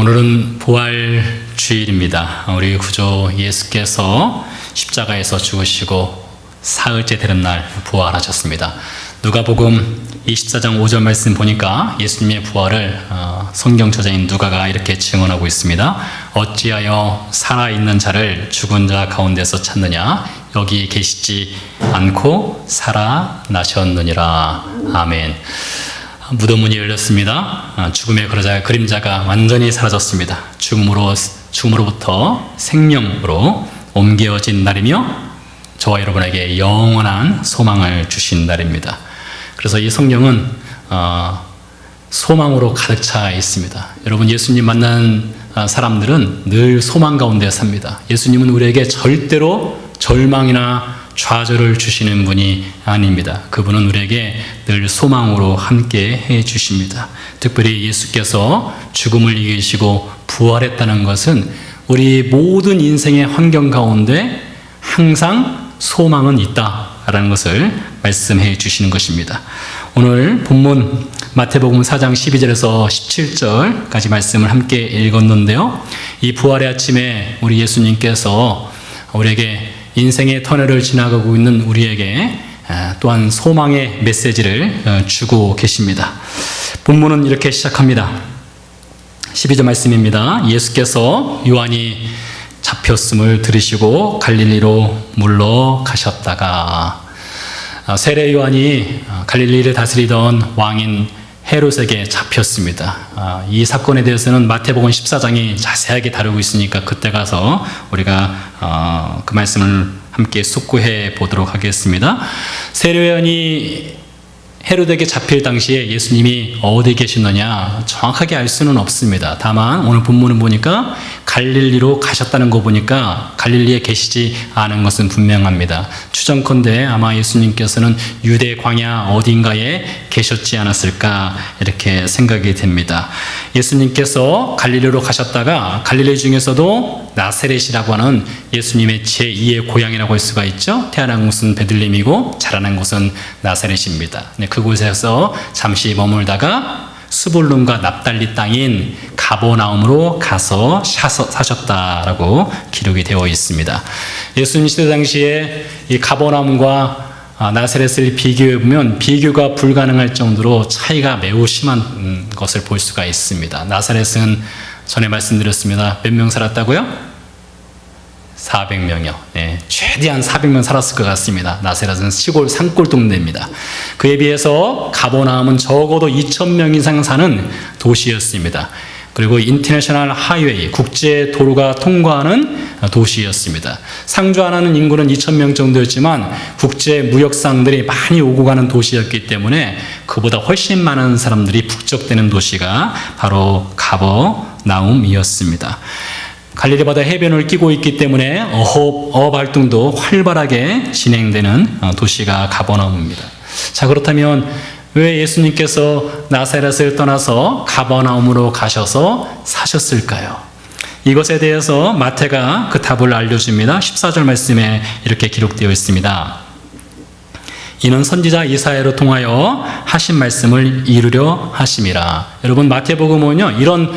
오늘은 부활 주일입니다. 우리 구주 예수께서 십자가에서 죽으시고 사흘째 되는 날 부활하셨습니다. 누가복음 24장 5절 말씀 보니까 예수님의 부활을 성경 저자인 누가가 이렇게 증언하고 있습니다. 어찌하여 살아있는 자를 죽은 자 가운데서 찾느냐? 여기 계시지 않고 살아나셨느니라. 아멘. 무덤문이 열렸습니다. 죽음의 그림자가 완전히 사라졌습니다. 죽음으로부터 생명으로 옮겨진 날이며 저와 여러분에게 영원한 소망을 주신 날입니다. 그래서 이 성경은 소망으로 가득 차 있습니다. 여러분, 예수님 만난 사람들은 늘 소망 가운데 삽니다. 예수님은 우리에게 절대로 절망이나 좌절을 주시는 분이 아닙니다. 그분은 우리에게 늘 소망으로 함께 해 주십니다. 특별히 예수께서 죽음을 이기시고 부활했다는 것은 우리 모든 인생의 환경 가운데 항상 소망은 있다라는 것을 말씀해 주시는 것입니다. 오늘 본문 마태복음 4장 12절에서 17절까지 말씀을 함께 읽었는데요. 이 부활의 아침에 우리 예수님께서 우리에게 인생의 터널을 지나가고 있는 우리에게 또한 소망의 메시지를 주고 계십니다. 본문은 이렇게 시작합니다. 12절 말씀입니다. 예수께서 요한이 잡혔음을 들으시고 갈릴리로 물러가셨다가, 세례 요한이 갈릴리를 다스리던 왕인 헤롯에게 잡혔습니다. 이 사건에 대해서는 마태복음 14장이 자세하게 다루고 있으니까 그때 가서 우리가 그 말씀을 함께 숙고해 보도록 하겠습니다. 세례 요한이 헤롯에게 잡힐 당시에 예수님이 어디 계시느냐 정확하게 알 수는 없습니다. 다만 오늘 본문을 보니까 갈릴리로 가셨다는 거 보니까 갈릴리에 계시지 않은 것은 분명합니다. 추정컨대 아마 예수님께서는 유대 광야 어딘가에 계셨지 않았을까 이렇게 생각이 됩니다. 예수님께서 갈릴리로 가셨다가 갈릴리 중에서도 나사렛이라고 하는 예수님의 제2의 고향이라고 할 수가 있죠. 태어난 곳은 베들레헴이고 자라난 곳은 나사렛입니다. 그곳에서 잠시 머물다가 스불론과 납달리 땅인 가버나움으로 가서 사셨다라고 기록이 되어 있습니다. 예수님 시대 당시에 이 가버나움과 나사렛을 비교해 보면 비교가 불가능할 정도로 차이가 매우 심한 것을 볼 수가 있습니다. 나사렛은 전에 말씀드렸습니다. 몇 명 살았다고요? 400명이요. 네, 최대한 400명 살았을 것 같습니다. 나사렛은 시골 산골 동네입니다. 그에 비해서 가버나움은 적어도 2,000명 이상 사는 도시였습니다. 그리고 인터내셔널 하이웨이, 국제 도로가 통과하는 도시였습니다. 상주 하나는 인구는 2,000명 정도였지만 국제 무역상들이 많이 오고 가는 도시였기 때문에 그보다 훨씬 많은 사람들이 북적대는 도시가 바로 가버나움이었습니다. 갈릴리 바다 해변을 끼고 있기 때문에 어업 활동도 활발하게 진행되는 도시가 가버나움입니다. 자, 그렇다면 왜 예수님께서 나사렛을 떠나서 가버나움으로 가셔서 사셨을까요? 이것에 대해서 마태가 그 답을 알려줍니다. 14절 말씀에 이렇게 기록되어 있습니다. 이는 선지자 이사야로 통하여 하신 말씀을 이루려 하심이라. 여러분, 마태복음은요 이런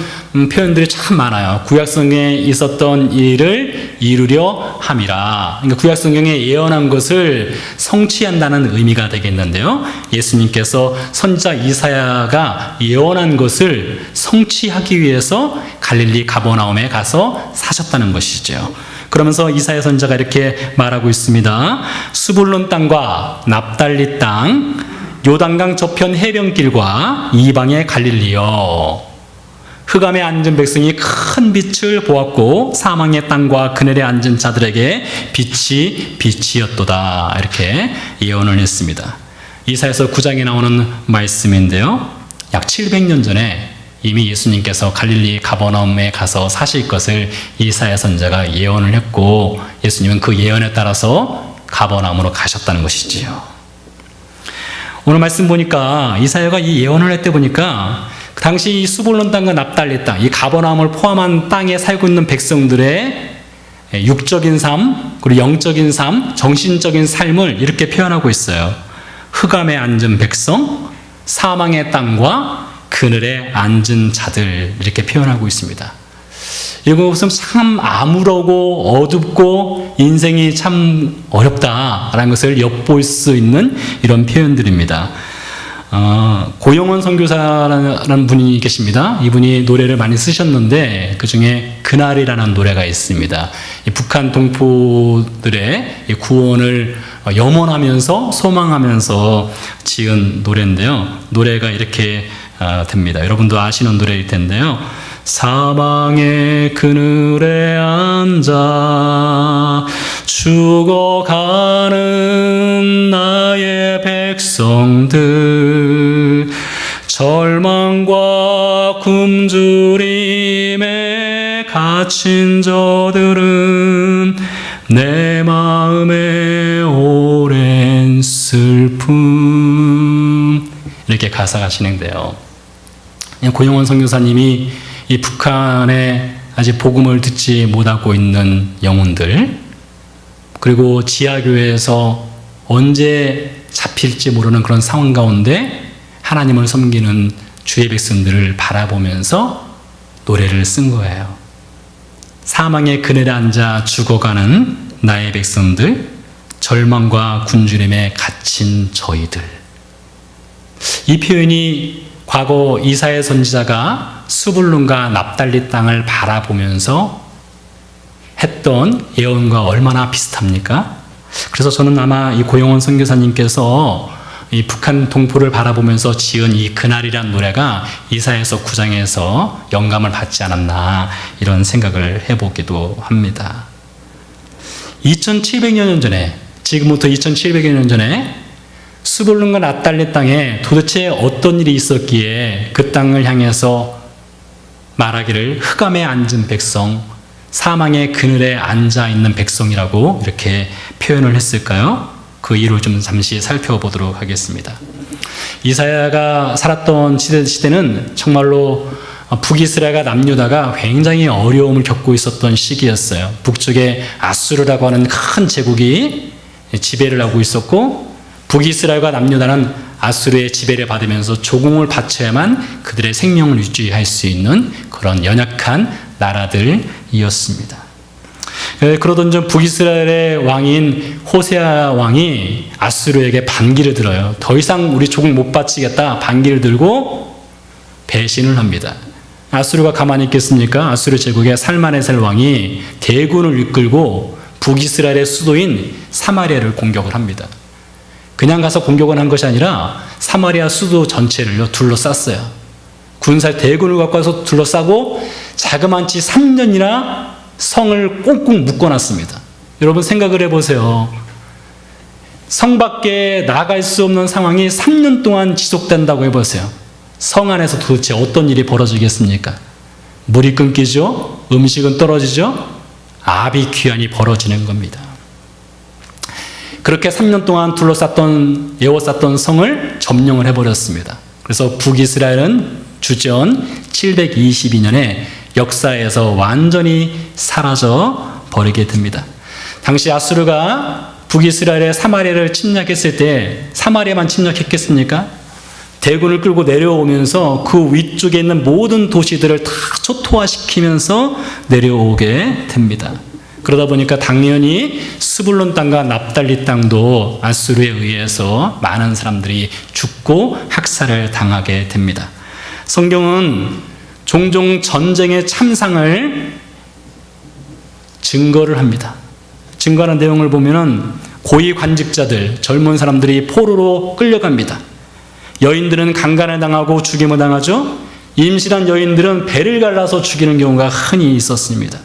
표현들이 참 많아요. 구약성경에 있었던 일을 이루려 함이라. 그러니까 구약성경에 예언한 것을 성취한다는 의미가 되겠는데요. 예수님께서 선지자 이사야가 예언한 것을 성취하기 위해서 갈릴리 가버나움에 가서 사셨다는 것이죠. 그러면서 이사야 선지자가 이렇게 말하고 있습니다. 스불론 땅과 납달리 땅, 요단강 저편 해변길과 이방의 갈릴리여, 흑암에 앉은 백성이 큰 빛을 보았고 사망의 땅과 그늘에 앉은 자들에게 빛이 빛이었도다. 이렇게 예언을 했습니다. 이사야서 9장에 나오는 말씀인데요. 약 700년 전에 이미 예수님께서 갈릴리 가버나움에 가서 사실 것을 이사야 선지자가 예언을 했고 예수님은 그 예언에 따라서 가버나움으로 가셨다는 것이지요. 오늘 말씀 보니까 이사야가 이 예언을 할 때 보니까 그 당시 이 스불론 땅과 납달리 땅, 이 가버나움을 포함한 땅에 살고 있는 백성들의 육적인 삶, 그리고 영적인 삶, 정신적인 삶을 이렇게 표현하고 있어요. 흑암에 앉은 백성, 사망의 땅과 그늘에 앉은 자들 이렇게 표현하고 있습니다. 이것은 참 암울하고 어둡고 인생이 참 어렵다라는 것을 엿볼 수 있는 이런 표현들입니다. 고영원 선교사라는 분이 계십니다. 이분이 노래를 많이 쓰셨는데 그 중에 그날이라는 노래가 있습니다. 북한 동포들의 구원을 염원하면서 소망하면서 지은 노래인데요. 노래가 이렇게 됩니다. 여러분도 아시는 노래일 텐데요. 사망의 그늘에 앉아 죽어가는 나의 백성들, 절망과 굶주림에 갇힌 저들은 내 마음의 오랜 슬픔, 이렇게 가사가 진행돼요. 고영원 선교사님이 이 북한에 아직 복음을 듣지 못하고 있는 영혼들, 그리고 지하교회에서 언제 잡힐지 모르는 그런 상황 가운데 하나님을 섬기는 주의 백성들을 바라보면서 노래를 쓴 거예요. 사망의 그늘에 앉아 죽어가는 나의 백성들, 절망과 굶주림에 갇힌 저희들. 이 표현이 과거 이사야 선지자가 스불룬과 납달리 땅을 바라보면서 했던 예언과 얼마나 비슷합니까? 그래서 저는 아마 이 고영원 선교사님께서 이 북한 동포를 바라보면서 지은 이 그날이란 노래가 이사야서 9장에서 영감을 받지 않았나 이런 생각을 해보기도 합니다. 2700여 년 전에, 지금부터 2700여 년 전에 스불룬과 납달리 땅에 도대체 어떤 일이 있었기에 그 땅을 향해서 말하기를 흑암에 앉은 백성, 사망의 그늘에 앉아있는 백성이라고 이렇게 표현을 했을까요? 그 이유를 좀 잠시 살펴보도록 하겠습니다. 이사야가 살았던 시대는 정말로 북이스라엘과 남유다가 굉장히 어려움을 겪고 있었던 시기였어요. 북쪽에 아수르라고 하는 큰 제국이 지배를 하고 있었고, 북이스라엘과 남유다는 아수르의 지배를 받으면서 조공을 바쳐야만 그들의 생명을 유지할 수 있는 그런 연약한 나라들이었습니다. 그러던 중 북이스라엘의 왕인 호세아 왕이 아수르에게 반기를 들어요. 더 이상 우리 조공 못 바치겠다 반기를 들고 배신을 합니다. 아수르가 가만히 있겠습니까? 아수르 제국의 살마네셀 왕이 대군을 이끌고 북이스라엘의 수도인 사마리아를 공격을 합니다. 그냥 가서 공격을 한 것이 아니라 사마리아 수도 전체를 둘러쌌어요. 군사 대군을 갖고 와서 둘러싸고 자그만치 3년이나 성을 꽁꽁 묶어놨습니다. 여러분 생각을 해보세요. 성 밖에 나갈 수 없는 상황이 3년 동안 지속된다고 해보세요. 성 안에서 도대체 어떤 일이 벌어지겠습니까? 물이 끊기죠? 음식은 떨어지죠? 아비규환이 벌어지는 겁니다. 그렇게 3년 동안 둘러쌌던, 에워쌌던 성을 점령을 해버렸습니다. 그래서 북이스라엘은 주전 722년에 역사에서 완전히 사라져 버리게 됩니다. 당시 아수르가 북이스라엘의 사마리아를 침략했을 때 사마리아만 침략했겠습니까? 대군을 끌고 내려오면서 그 위쪽에 있는 모든 도시들을 다 초토화시키면서 내려오게 됩니다. 그러다 보니까 당연히 스불론 땅과 납달리 땅도 아수르에 의해서 많은 사람들이 죽고 학살을 당하게 됩니다. 성경은 종종 전쟁의 참상을 증거를 합니다. 증거하는 내용을 보면은 고위 관직자들, 젊은 사람들이 포로로 끌려갑니다. 여인들은 강간을 당하고 죽임을 당하죠. 임신한 여인들은 배를 갈라서 죽이는 경우가 흔히 있었습니다.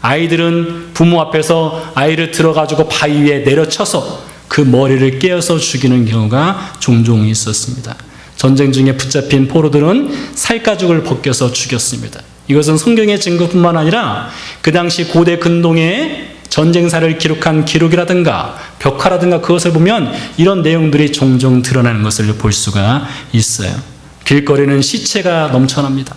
아이들은 부모 앞에서 아이를 들어가지고 바위 위에 내려쳐서 그 머리를 깨어서 죽이는 경우가 종종 있었습니다. 전쟁 중에 붙잡힌 포로들은 살가죽을 벗겨서 죽였습니다. 이것은 성경의 증거뿐만 아니라 그 당시 고대 근동의 전쟁사를 기록한 기록이라든가 벽화라든가 그것을 보면 이런 내용들이 종종 드러나는 것을 볼 수가 있어요. 길거리는 시체가 넘쳐납니다.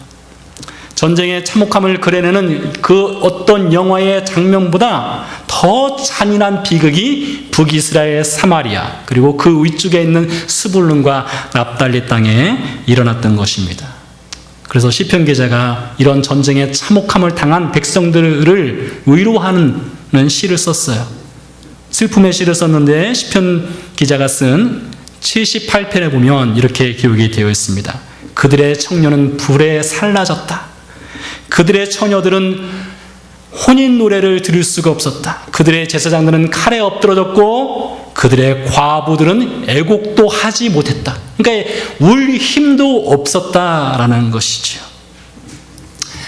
전쟁의 참혹함을 그려내는 그 어떤 영화의 장면보다 더 잔인한 비극이 북이스라엘 사마리아 그리고 그 위쪽에 있는 스불룬과 납달리 땅에 일어났던 것입니다. 그래서 시편 기자가 이런 전쟁에 참혹함을 당한 백성들을 위로하는 시를 썼어요. 슬픔의 시를 썼는데 시편 기자가 쓴 78편에 보면 이렇게 기록이 되어 있습니다. 그들의 청년은 불에 살라졌다. 그들의 처녀들은 혼인 노래를 들을 수가 없었다. 그들의 제사장들은 칼에 엎드러졌고 그들의 과부들은 애곡도 하지 못했다. 그러니까 울 힘도 없었다라는 것이죠.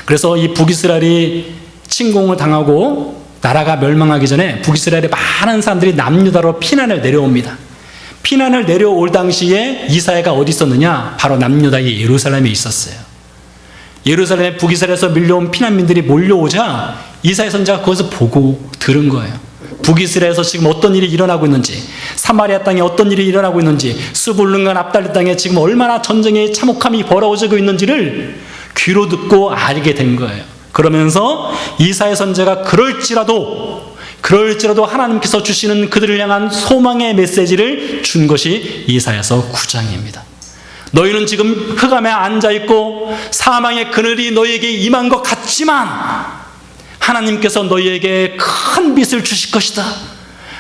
그래서 이 북이스라엘이 침공을 당하고 나라가 멸망하기 전에 북이스라엘의 많은 사람들이 남유다로 피난을 내려옵니다. 피난을 내려올 당시에 이사야가 어디 있었느냐? 바로 남유다의 예루살렘에 있었어요. 예루살렘에 북이스라엘에서 밀려온 피난민들이 몰려오자 이사야 선지자가 그것을 보고 들은 거예요. 북이스라엘에서 지금 어떤 일이 일어나고 있는지, 사마리아 땅에 어떤 일이 일어나고 있는지, 스불룬과 납달리 땅에 지금 얼마나 전쟁의 참혹함이 벌어지고 있는지를 귀로 듣고 알게 된 거예요. 그러면서 이사야 선지자가 그럴지라도 하나님께서 주시는 그들을 향한 소망의 메시지를 준 것이 이사야서 9장입니다. 너희는 지금 흑암에 앉아있고 사망의 그늘이 너희에게 임한 것 같지만 하나님께서 너희에게 큰 빛을 주실 것이다.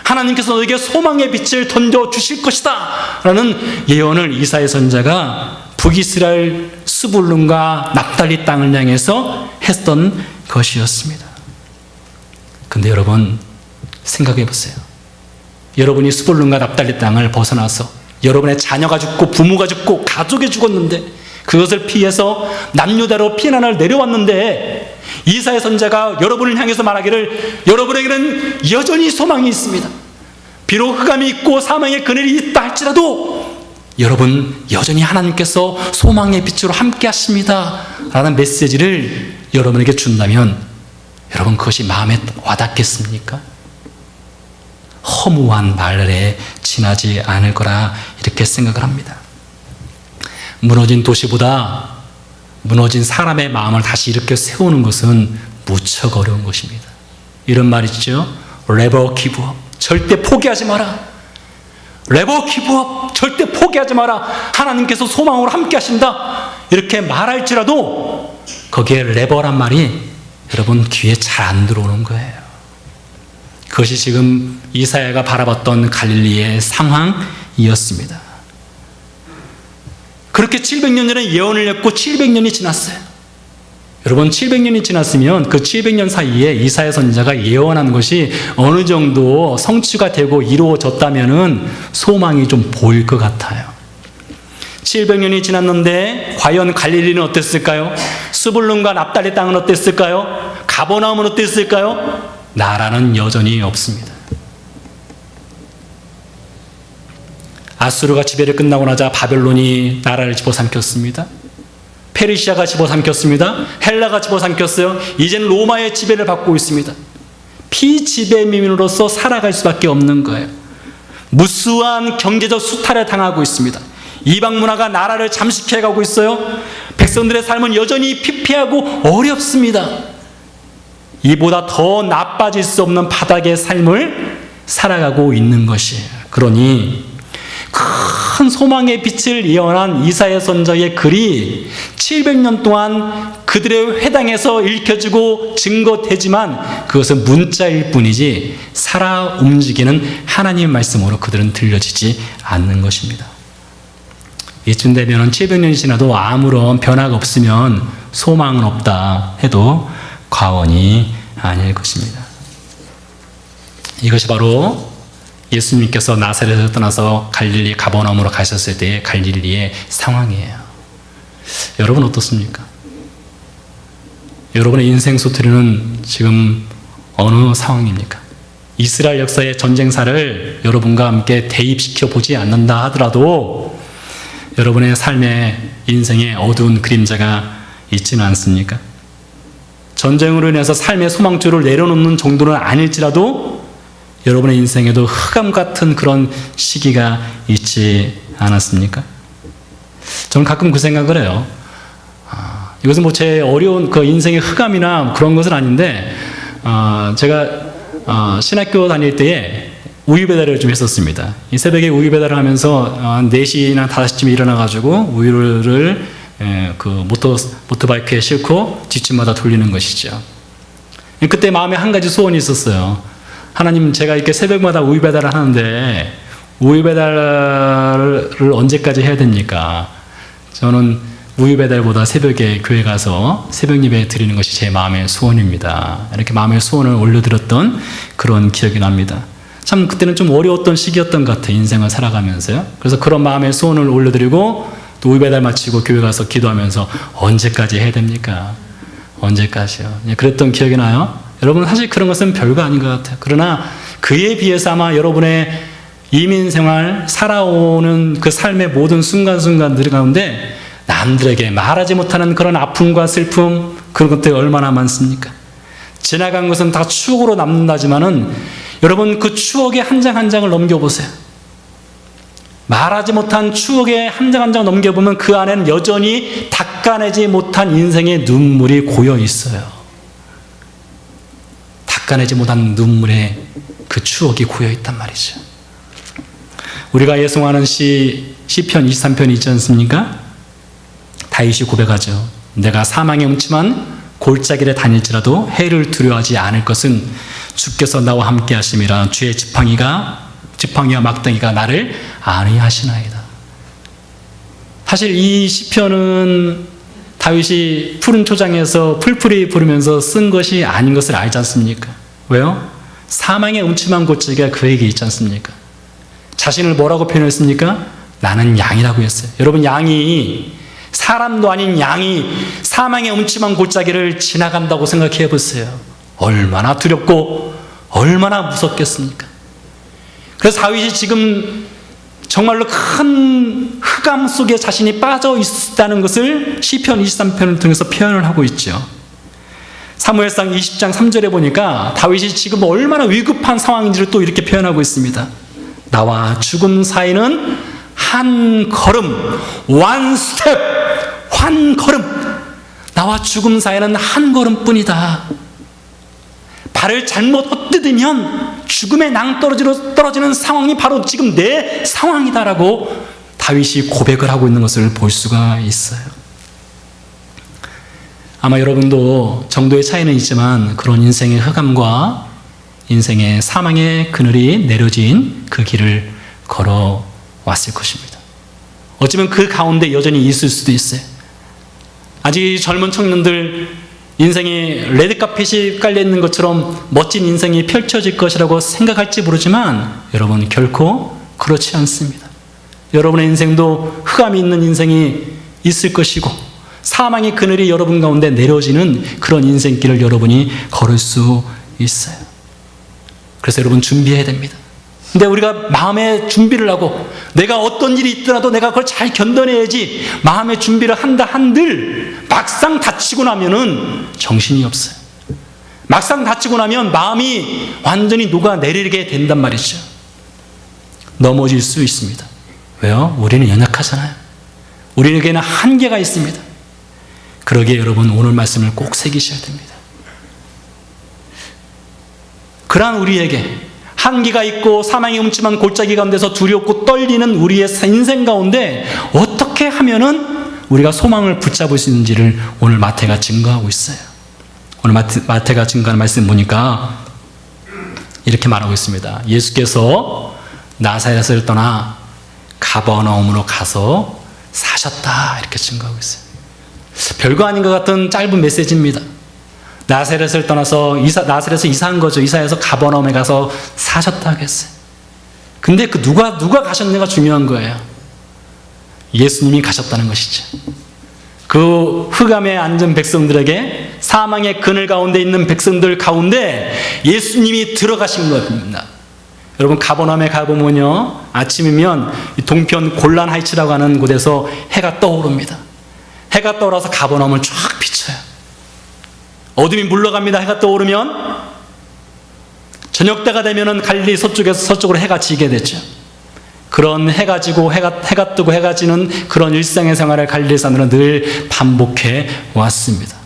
하나님께서 너희에게 소망의 빛을 던져주실 것이다 라는 예언을 이사야 선지자가 북이스라엘 스불룬과 납달리 땅을 향해서 했던 것이었습니다. 근데 여러분 생각해 보세요. 여러분이 스불룬과 납달리 땅을 벗어나서 여러분의 자녀가 죽고 부모가 죽고 가족이 죽었는데 그것을 피해서 남유다로 피난을 내려왔는데 이사야 선지자가 여러분을 향해서 말하기를 여러분에게는 여전히 소망이 있습니다. 비록 흑암이 있고 사망의 그늘이 있다 할지라도 여러분 여전히 하나님께서 소망의 빛으로 함께 하십니다 라는 메시지를 여러분에게 준다면 여러분 그것이 마음에 와닿겠습니까? 허무한 말에 지나지 않을 거라 이렇게 생각을 합니다. 무너진 도시보다 무너진 사람의 마음을 다시 이렇게 세우는 것은 무척 어려운 것입니다. 이런 말 있죠. Never give up. 절대 포기하지 마라. Never give up. 절대 포기하지 마라. 하나님께서 소망으로 함께 하신다. 이렇게 말할지라도 거기에 never란 말이 여러분 귀에 잘 안 들어오는 거예요. 그것이 지금 이사야가 바라봤던 갈릴리의 상황이었습니다. 그렇게 700년 전에 예언을 했고 700년이 지났어요. 여러분 700년이 지났으면 그 700년 사이에 이사야 선지자가 예언한 것이 어느 정도 성취가 되고 이루어졌다면 소망이 좀 보일 것 같아요. 700년이 지났는데 과연 갈릴리는 어땠을까요? 스불룬과 납달리 땅은 어땠을까요? 가버나움은 어땠을까요? 나라는 여전히 없습니다. 아수르가 지배를 끝나고 나자 바벨론이 나라를 집어삼켰습니다. 페르시아가 집어삼켰습니다. 헬라가 집어삼켰어요. 이제는 로마의 지배를 받고 있습니다. 피지배민으로서 살아갈 수밖에 없는 거예요. 무수한 경제적 수탈을 당하고 있습니다. 이방 문화가 나라를 잠식해가고 있어요. 백성들의 삶은 여전히 피폐하고 어렵습니다. 이보다 더 나빠질 수 없는 바닥의 삶을 살아가고 있는 것이에요. 그러니 큰 소망의 빛을 예언한 이사야 선지자의 글이 700년 동안 그들의 회당에서 읽혀지고 증거되지만 그것은 문자일 뿐이지 살아 움직이는 하나님의 말씀으로 그들은 들려지지 않는 것입니다. 이쯤 되면 700년이 지나도 아무런 변화가 없으면 소망은 없다 해도 과언이 아닐 것입니다. 이것이 바로 예수님께서 나사렛에서 떠나서 갈릴리 가버나움으로 가셨을 때의 갈릴리의 상황이에요. 여러분 어떻습니까? 여러분의 인생 스토리는 지금 어느 상황입니까? 이스라엘 역사의 전쟁사를 여러분과 함께 대입시켜 보지 않는다 하더라도 여러분의 삶의 인생에 어두운 그림자가 있지는 않습니까? 전쟁으로 인해서 삶의 소망줄을 내려놓는 정도는 아닐지라도 여러분의 인생에도 흑암 같은 그런 시기가 있지 않았습니까? 저는 가끔 그 생각을 해요. 이것은 뭐 제 어려운 그 인생의 흑암이나 그런 것은 아닌데, 제가 신학교 다닐 때에 우유 배달을 좀 했었습니다. 이 새벽에 우유 배달을 하면서 4시나 5시쯤에 일어나가지고 우유를 그 모터바이크에 싣고 집집마다 돌리는 것이죠. 그때 마음에 한 가지 소원이 있었어요. 하나님, 제가 이렇게 새벽마다 우유 배달을 하는데 우유 배달을 언제까지 해야 됩니까? 저는 우유 배달보다 새벽에 교회 가서 새벽 예배 드리는 것이 제 마음의 소원입니다. 이렇게 마음의 소원을 올려드렸던 그런 기억이 납니다. 참 그때는 좀 어려웠던 시기였던 것 같아요. 인생을 살아가면서요. 그래서 그런 마음의 소원을 올려드리고 또 우유 배달 마치고 교회 가서 기도하면서 언제까지 해야 됩니까? 언제까지요? 그랬던 기억이 나요. 여러분, 사실 그런 것은 별거 아닌 것 같아요. 그러나 그에 비해서 아마 여러분의 이민 생활, 살아오는 그 삶의 모든 순간순간들 가운데 남들에게 말하지 못하는 그런 아픔과 슬픔, 그런 것들이 얼마나 많습니까? 지나간 것은 다 추억으로 남는다지만은 여러분, 그 추억의 한 장 한 장을 넘겨보세요. 말하지 못한 추억의 한 장 한 장 넘겨보면 그 안에는 여전히 닦아내지 못한 인생의 눈물이 고여 있어요. 닦아내지 못한 눈물에 그 추억이 고여 있단 말이죠. 우리가 예송하는 시편 23편이 있지 않습니까? 다윗이 고백하죠. 내가 사망의 음침한 골짜기를 다닐지라도 해를 두려워하지 않을 것은 주께서 나와 함께 하심이라. 주의 지팡이와 막대기가 나를 안위하시나이다. 사실 이 시편은 다윗이 푸른 초장에서 풀풀이 부르면서 쓴 것이 아닌 것을 알지 않습니까? 왜요? 사망의 음침한 골짜기가 그에게 있지 않습니까? 자신을 뭐라고 표현했습니까? 나는 양이라고 했어요. 여러분, 양이, 사람도 아닌 양이 사망의 음침한 골짜기를 지나간다고 생각해 보세요. 얼마나 두렵고 얼마나 무섭겠습니까? 그래서 다윗이 지금 정말로 큰 흑암 속에 자신이 빠져 있다는 것을 시편 23편을 통해서 표현을 하고 있죠. 사무엘상 20장 3절에 보니까 다윗이 지금 얼마나 위급한 상황인지를 또 이렇게 표현하고 있습니다. 나와 죽음 사이는 한 걸음, one step, 한 걸음. 나와 죽음 사이는 한 걸음뿐이다. 발을 잘못 헛디디면 죽음의 낭떠러지로 떨어지는 상황이 바로 지금 내 상황이다라고 다윗이 고백을 하고 있는 것을 볼 수가 있어요. 아마 여러분도 정도의 차이는 있지만 그런 인생의 흑암과 인생의 사망의 그늘이 내려진 그 길을 걸어왔을 것입니다. 어쩌면 그 가운데 여전히 있을 수도 있어요. 아직 젊은 청년들 인생이 레드카펫이 깔려있는 것처럼 멋진 인생이 펼쳐질 것이라고 생각할지 모르지만 여러분, 결코 그렇지 않습니다. 여러분의 인생도 흑암이 있는 인생이 있을 것이고 사망의 그늘이 여러분 가운데 내려지는 그런 인생길을 여러분이 걸을 수 있어요. 그래서 여러분, 준비해야 됩니다. 근데 우리가 마음의 준비를 하고 내가 어떤 일이 있더라도 내가 그걸 잘 견뎌내야지 마음의 준비를 한다 한들 막상 다치고 나면은 정신이 없어요. 막상 다치고 나면 마음이 완전히 녹아내리게 된단 말이죠. 넘어질 수 있습니다. 왜요? 우리는 연약하잖아요. 우리에게는 한계가 있습니다. 그러기에 여러분, 오늘 말씀을 꼭 새기셔야 됩니다. 그러한 우리에게 한계가 있고 사망의 음침한 골짜기 가운데서 두렵고 떨리는 우리의 인생 가운데 어떻게 하면은 우리가 소망을 붙잡을 수 있는지를 오늘 마태가 증거하고 있어요. 오늘 마태가 증거하는 말씀 보니까 이렇게 말하고 있습니다. 예수께서 나사렛을 떠나 가버나움으로 가서 사셨다, 이렇게 증거하고 있어요. 별거 아닌 것 같은 짧은 메시지입니다. 나사렛을 떠나서 나사렛에서 이사한 거죠. 이사해서 가버나움에 가서 사셨다고 했어요. 근데 그 누가 가셨느냐가 중요한 거예요. 예수님이 가셨다는 것이죠. 그 흑암에 앉은 백성들에게, 사망의 그늘 가운데 있는 백성들 가운데 예수님이 들어가신 겁니다. 여러분, 가버나움에 가보면요, 아침이면 동편 골란 하이츠라고 하는 곳에서 해가 떠오릅니다. 해가 떠올라서 가버나움을 쫙 비춰요. 어둠이 물러갑니다. 해가 떠오르면 저녁 때가 되면은 갈릴리 서쪽으로 해가 지게 되죠. 그런 해가 지고 해가 뜨고 해가 지는 그런 일상의 생활을 갈릴리 사람들은 늘 반복해 왔습니다.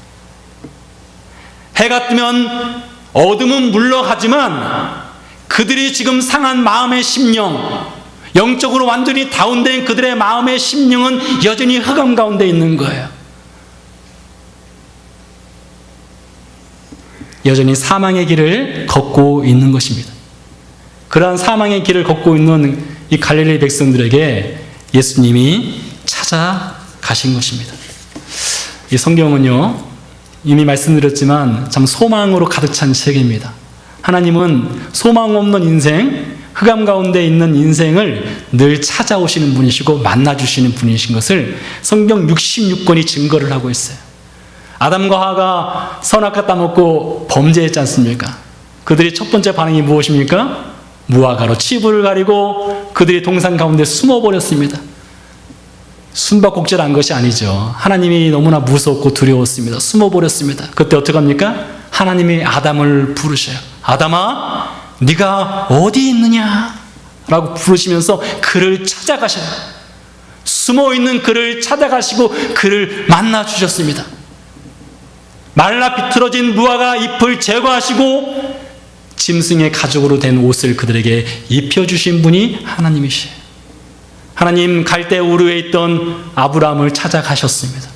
해가 뜨면 어둠은 물러가지만 그들이 지금 상한 마음의 심령, 영적으로 완전히 다운된 그들의 마음의 심령은 여전히 흑암 가운데 있는 거예요. 여전히 사망의 길을 걷고 있는 것입니다. 그러한 사망의 길을 걷고 있는 이 갈릴리 백성들에게 예수님이 찾아가신 것입니다. 이 성경은요, 이미 말씀드렸지만 참 소망으로 가득 찬 책입니다. 하나님은 소망 없는 인생, 흑암 가운데 있는 인생을 늘 찾아오시는 분이시고 만나주시는 분이신 것을 성경 66권이 증거를 하고 있어요. 아담과 하와가 선악과 따먹고 범죄했지 않습니까? 그들이 첫 번째 반응이 무엇입니까? 무화과로 치부를 가리고 그들이 동산 가운데 숨어버렸습니다. 숨바꼭질 한 것이 아니죠. 하나님이 너무나 무섭고 두려웠습니다. 숨어버렸습니다. 그때 어떡합니까? 하나님이 아담을 부르셔요. 아담아, 네가 어디 있느냐? 라고 부르시면서 그를 찾아가셔요. 숨어있는 그를 찾아가시고 그를 만나주셨습니다. 말라 비틀어진 무화과 잎을 제거하시고 짐승의 가죽으로 된 옷을 그들에게 입혀주신 분이 하나님이시에요. 하나님 갈대 우르에 있던 아브라함을 찾아가셨습니다.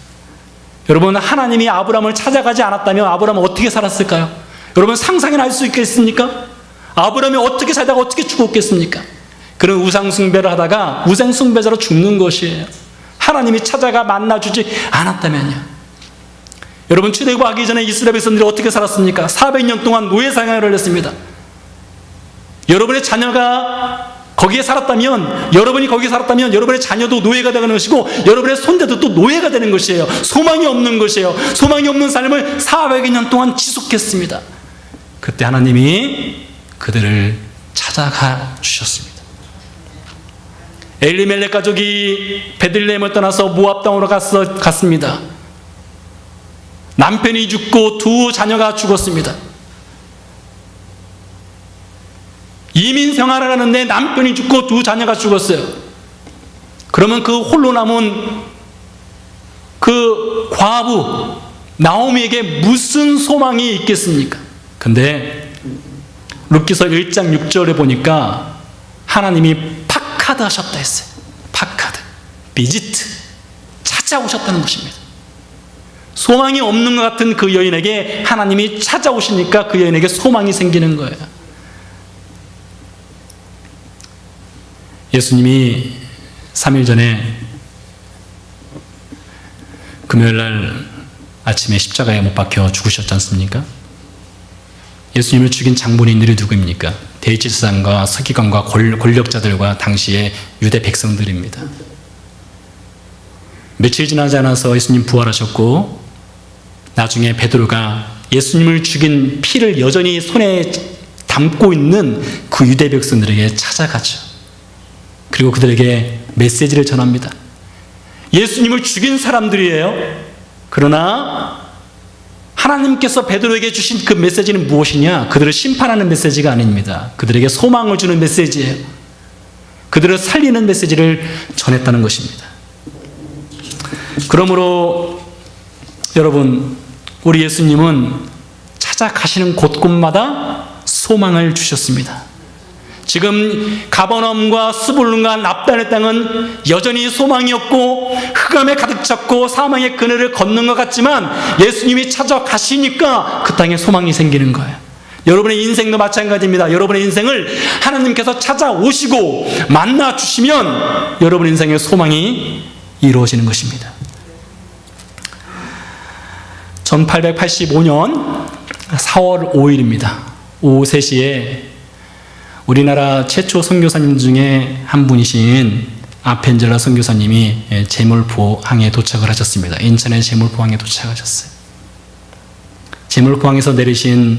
여러분, 하나님이 아브라함을 찾아가지 않았다면 아브라함은 어떻게 살았을까요? 여러분, 상상이나 할 수 있겠습니까? 아브라함이 어떻게 살다가 어떻게 죽었겠습니까? 그런 우상숭배를 하다가 우상숭배자로 죽는 것이에요. 하나님이 찾아가 만나주지 않았다면요. 여러분, 출애굽하기 전에 이스라엘 백성들이 어떻게 살았습니까? 400년 동안 노예 생활을 했습니다. 여러분의 자녀가 거기에 살았다면, 여러분이 거기에 살았다면 여러분의 자녀도 노예가 되는 것이고 여러분의 손자도 또 노예가 되는 것이에요. 소망이 없는 것이에요. 소망이 없는 삶을 400년 동안 지속했습니다. 그때 하나님이 그들을 찾아가 주셨습니다. 엘리멜렉 가족이 베들레헴을 떠나서 모압 땅으로 갔습니다. 남편이 죽고 두 자녀가 죽었습니다. 이민 생활을 하는데 남편이 죽고 두 자녀가 죽었어요. 그러면 그 홀로 남은 그 과부 나오미에게 무슨 소망이 있겠습니까? 근데 룻기서 1장 6절에 보니까 하나님이 파카드 하셨다 했어요. 파카드, 비지트, 찾아오셨다는 것입니다. 소망이 없는 것 같은 그 여인에게 하나님이 찾아오시니까 그 여인에게 소망이 생기는 거예요. 예수님이 3일 전에 금요일날 아침에 십자가에 못 박혀 죽으셨지 않습니까? 예수님을 죽인 장본인들이 누구입니까? 대제사장과 서기관과 권력자들과 당시의 유대 백성들입니다. 며칠 지나지 않아서 예수님 부활하셨고 나중에 베드로가 예수님을 죽인 피를 여전히 손에 담고 있는 그 유대 백성들에게 찾아가죠. 그리고 그들에게 메시지를 전합니다. 예수님을 죽인 사람들이에요. 그러나 하나님께서 베드로에게 주신 그 메시지는 무엇이냐? 그들을 심판하는 메시지가 아닙니다. 그들에게 소망을 주는 메시지예요. 그들을 살리는 메시지를 전했다는 것입니다. 그러므로 여러분, 우리 예수님은 찾아가시는 곳곳마다 소망을 주셨습니다. 지금 가버나움과 스불론과 납달의 땅은 여전히 소망이 없고 흑암에 가득 찼고 사망의 그늘을 걷는 것 같지만 예수님이 찾아가시니까 그 땅에 소망이 생기는 거예요. 여러분의 인생도 마찬가지입니다. 여러분의 인생을 하나님께서 찾아오시고 만나주시면 여러분의 인생의 소망이 이루어지는 것입니다. 1885년 4월 5일입니다. 오후 3시에 우리나라 최초 선교사님 중에 한 분이신 아펜젤라 선교사님이 제물포항에 도착을 하셨습니다. 인천의 제물포항에 도착하셨어요. 제물포항에서 내리신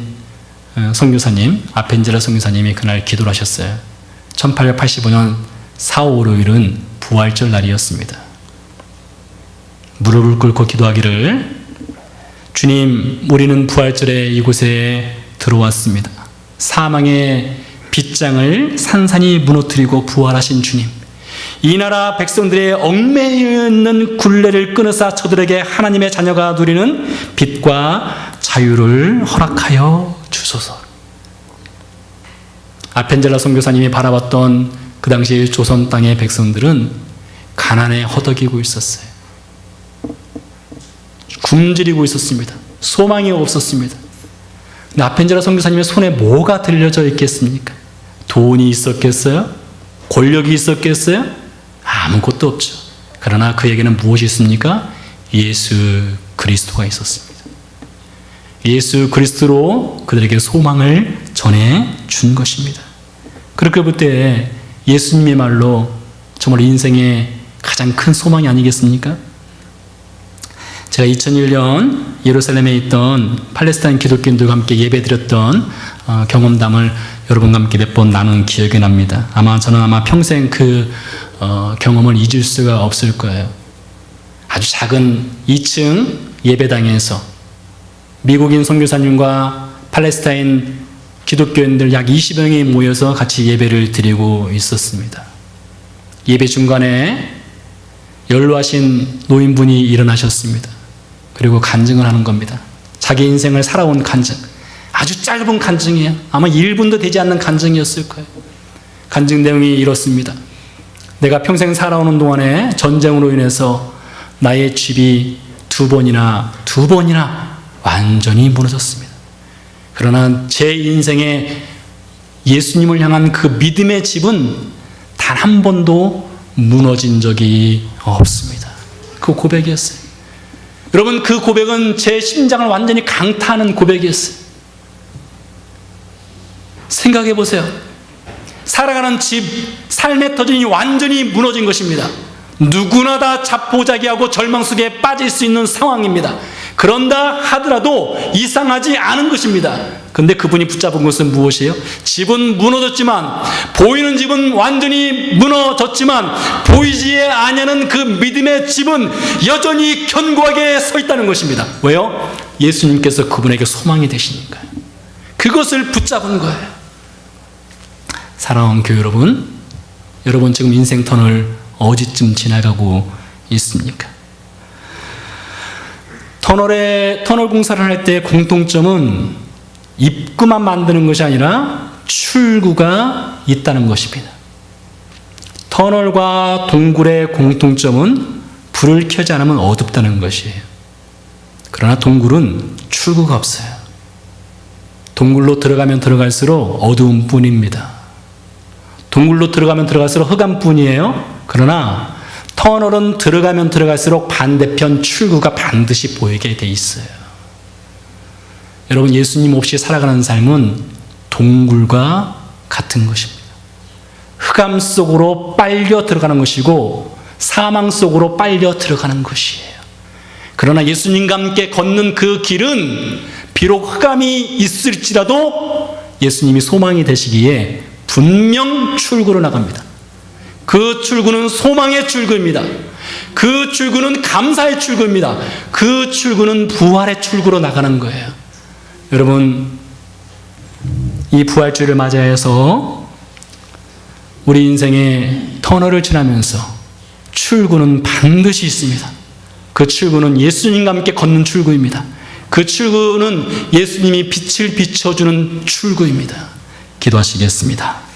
선교사님, 아펜젤라 선교사님이 그날 기도를 하셨어요. 1885년 4월 5일은 부활절 날이었습니다. 무릎을 꿇고 기도하기를, 주님, 우리는 부활절에 이곳에 들어왔습니다. 사망의 빗장을 산산이 무너뜨리고 부활하신 주님, 이 나라 백성들의 얽매여 있는 굴레를 끊으사 저들에게 하나님의 자녀가 누리는 빛과 자유를 허락하여 주소서. 아펜젤라 선교사님이 바라봤던 그 당시 조선 땅의 백성들은 가난에 허덕이고 있었어요. 굶주리고 있었습니다. 소망이 없었습니다. 나펜제라 선교사님의 손에 뭐가 들려져 있겠습니까? 돈이 있었겠어요? 권력이 있었겠어요? 아무것도 없죠. 그러나 그에게는 무엇이 있습니까? 예수 그리스도가 있었습니다. 예수 그리스도로 그들에게 소망을 전해 준 것입니다. 그렇게 볼 때 예수님의 말로 정말 인생의 가장 큰 소망이 아니겠습니까? 제가 2001년 예루살렘에 있던 팔레스타인 기독교인들과 함께 예배드렸던 경험담을 여러분과 함께 몇 번 나눈 기억이 납니다. 저는 평생 그 경험을 잊을 수가 없을 거예요. 아주 작은 2층 예배당에서 미국인 선교사님과 팔레스타인 기독교인들 약 20여 명이 모여서 같이 예배를 드리고 있었습니다. 예배 중간에 연로하신 노인분이 일어나셨습니다. 그리고 간증을 하는 겁니다. 자기 인생을 살아온 간증. 아주 짧은 간증이에요. 아마 1분도 되지 않는 간증이었을 거예요. 간증 내용이 이렇습니다. 내가 평생 살아오는 동안에 전쟁으로 인해서 나의 집이 두 번이나 완전히 무너졌습니다. 그러나 제 인생에 예수님을 향한 그 믿음의 집은 단 한 번도 무너진 적이 없습니다. 그 고백이었어요. 여러분, 그 고백은 제 심장을 완전히 강타하는 고백이었어요. 생각해 보세요. 살아가는 집, 삶의 터전이 완전히 무너진 것입니다. 누구나 다 자포자기하고 절망 속에 빠질 수 있는 상황입니다. 그런다 하더라도 이상하지 않은 것입니다. 그런데 그분이 붙잡은 것은 무엇이에요? 집은 무너졌지만, 보이는 집은 완전히 무너졌지만 보이지 아니하는 그 믿음의 집은 여전히 견고하게 서 있다는 것입니다. 왜요? 예수님께서 그분에게 소망이 되시니까요. 그것을 붙잡은 거예요. 사랑하는 교회 여러분 지금 인생 터널 어디쯤 지나가고 있습니까? 터널 공사를 할 때 공통점은 입구만 만드는 것이 아니라 출구가 있다는 것입니다. 터널과 동굴의 공통점은 불을 켜지 않으면 어둡다는 것이에요. 그러나 동굴은 출구가 없어요. 동굴로 들어가면 들어갈수록 어두운 뿐입니다. 동굴로 들어가면 들어갈수록 흑암 뿐이에요. 그러나 터널은 들어가면 들어갈수록 반대편 출구가 반드시 보이게 돼 있어요. 여러분, 예수님 없이 살아가는 삶은 동굴과 같은 것입니다. 흑암 속으로 빨려 들어가는 것이고 사망 속으로 빨려 들어가는 것이에요. 그러나 예수님과 함께 걷는 그 길은 비록 흑암이 있을지라도 예수님이 소망이 되시기에 분명 출구로 나갑니다. 그 출구는 소망의 출구입니다. 그 출구는 감사의 출구입니다. 그 출구는 부활의 출구로 나가는 거예요. 여러분, 이 부활주를 맞이해서 우리 인생의 터널을 지나면서 출구는 반드시 있습니다. 그 출구는 예수님과 함께 걷는 출구입니다. 그 출구는 예수님이 빛을 비춰주는 출구입니다. 기도하시겠습니다.